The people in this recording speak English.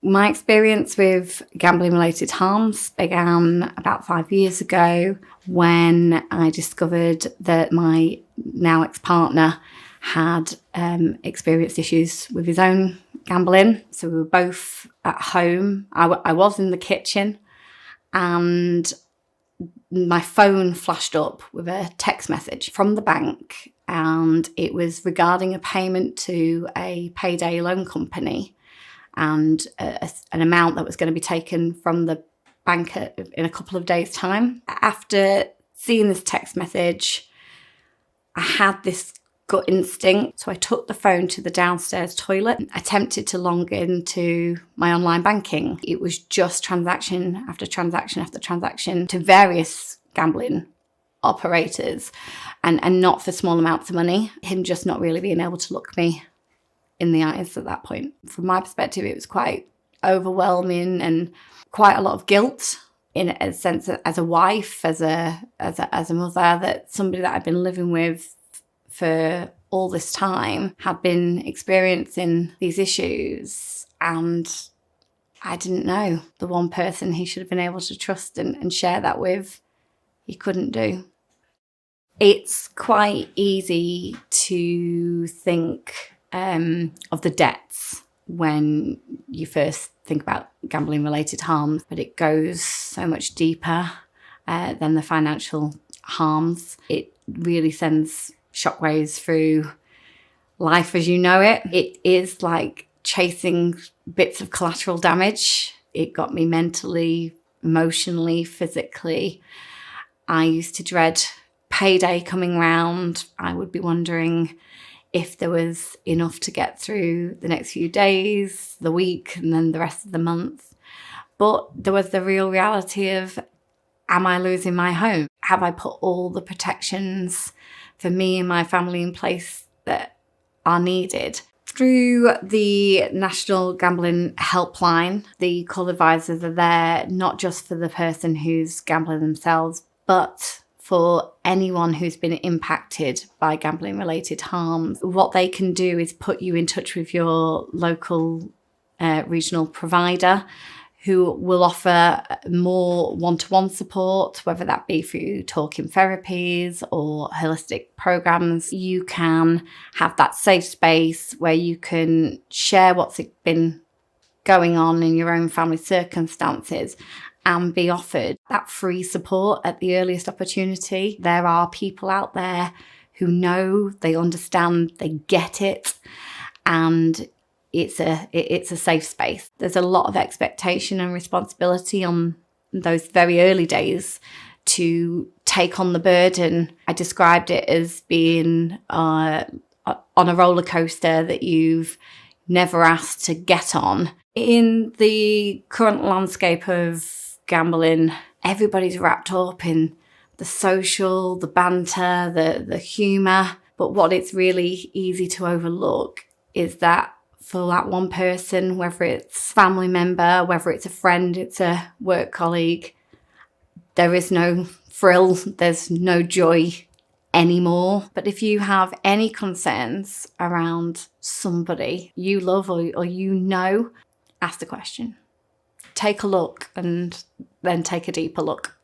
My experience with gambling-related harms began about 5 years ago when I discovered that my now ex-partner had experienced issues with his own gambling. So we were both at home. I was in the kitchen and my phone flashed up with a text message from the bank, and it was regarding a payment to a payday loan company and an amount that was going to be taken from the bank in a couple of days' time. After seeing this text message, I had this gut instinct. So I took the phone to the downstairs toilet, attempted to log into my online banking. It was just transaction after transaction after transaction to various gambling operators and not for small amounts of money. Him just not really being able to look me in the eyes at that point. From my perspective, it was quite overwhelming and quite a lot of guilt in a sense as a wife, as a mother, that somebody that I'd been living with for all this time had been experiencing these issues, and I didn't know the one person he should have been able to trust and share that with, he couldn't do. It's quite easy to think of the debts when you first think about gambling related harms, but it goes so much deeper than the financial harms. It really sends shockwaves through life as you know it. It is like chasing bits of collateral damage. It got me mentally, emotionally, physically. I used to dread payday coming round. I would be wondering if there was enough to get through the next few days, the week, and then the rest of the month. But there was the real reality of, am I losing my home? Have I put all the protections for me and my family in place that are needed? Through the National Gambling Helpline, the call advisors are there not just for the person who's gambling themselves, but for anyone who's been impacted by gambling-related harms. What they can do is put you in touch with your local regional provider who will offer more one-to-one support, whether that be through talking therapies or holistic programs. You can have that safe space where you can share what's been going on in your own family circumstances and be offered that free support at the earliest opportunity. There are people out there who know, they understand, they get it, and it's a safe space. There's a lot of expectation and responsibility on those very early days to take on the burden. I described it as being on a roller coaster that you've never asked to get on. In the current landscape of gambling, everybody's wrapped up in the social, the banter, the humour. But what it's really easy to overlook is that for that one person, whether it's family member, whether it's a friend, it's a work colleague, there is no thrill, there's no joy anymore. But if you have any concerns around somebody you love or you know, ask the question. Take a look and then take a deeper look.